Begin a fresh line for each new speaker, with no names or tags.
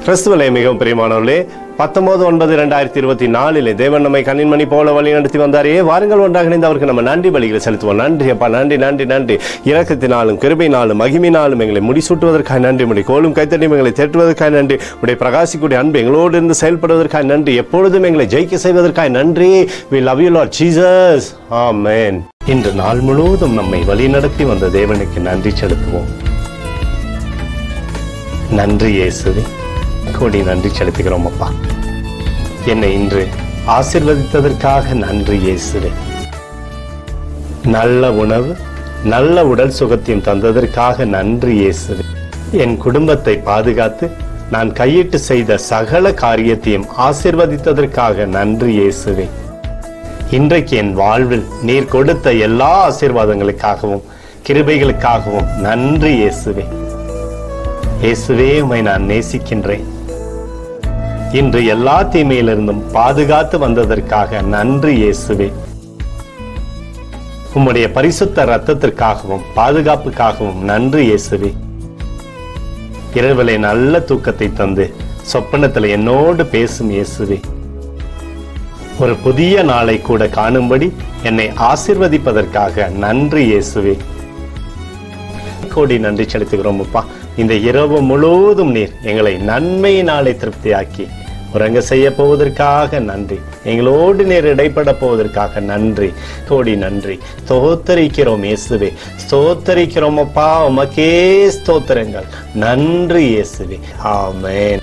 கிறிஸ்துவிலே மிகவும் பிரியமானவர்களே, 19/9/2024 தேவன் நம்மை கண்ணின்மணி போல வழி நடத்தி வந்தாரே. வாருங்கள் ஒன்றாக இணைந்து அவருக்கு நம்ம நன்றி பலிகளை செலுத்துவோம். நன்றி அப்பா, நன்றி நன்றி நன்றி. இரக்கத்தினாலும் கிருபையினாலும் மகிமையினாலும் எங்களை முடிசூட்டுவதற்காக நன்றி. முடி கோலும் கைத்தடியும் எங்களை தேற்றுவதற்காக நன்றி. உடைய பிரகாசிக்கூடிய அன்பு எங்களோடு இருந்து செயல்படுவதற்காக நன்றி. எப்பொழுதும் எங்களை ஜெயிக்க செய்வதற்காக நன்றி. We love you Lord Jesus. Amen. இன்று நாள் முழுவதும் நம்மை வழி நடத்தி வந்த தேவனுக்கு நன்றி செலுத்துவோம். நன்றி இயேசுவே, கோடி நன்றி செலுத்துகிறோம் அப்பா. என்னை இன்று ஆசீர்வதித்ததற்காக நன்றி இயேசுவே. நல்ல உணவு, நல்ல உடல் சுகத்தையும் தந்ததற்காக நன்றி இயேசுவே. என் குடும்பத்தை பாதுகாத்து நான் கையிட்டு செய்த சகல காரியத்தையும் ஆசீர்வதித்ததற்காக நன்றி இயேசுவே. இன்றைக்கு என் வாழ்வில் நீர் கொடுத்த எல்லா ஆசீர்வாதங்களுக்காகவும் கிருபைகளுக்காகவும் நன்றி இயேசுவே. இயேசுவே, உம்மை நான் நேசிக்கின்றேன். இன்று எல்லா தீமையிலிருந்தும் பாதுகாத்து வந்ததற்காக நன்றி இயேசுவே. உம்முடைய பரிசுத்த இரத்தத்திற்காகவும் பாதுகாப்புக்காகவும் நன்றி இயேசுவே. இரவிலே நல்ல தூக்கத்தை தந்து சொப்பனத்தில் என்னோடு பேசும் இயேசுவே. ஒரு புதிய நாளை கூட காணும்படி என்னை ஆசீர்வதிப்பதற்காக நன்றி இயேசுவே. கோடி நன்றி செலுத்துகிறோம் அப்பா. இந்த இரவு முழுவதும் நீர் எங்களை நன்மையினாலே திருப்தியாக்கி உறங்க செய்ய போவதற்காக நன்றி. எங்களோடு நீர் இடைப்பட போவதற்காக நன்றி. கோடி நன்றி. ஸ்தோத்தரிக்கிறோம் இயேசுவே, ஸ்தோத்தரிக்கிறோம் அப்பா. உமக்கே ஸ்தோத்திரங்கள். நன்றி இயேசுவே. ஆமென்.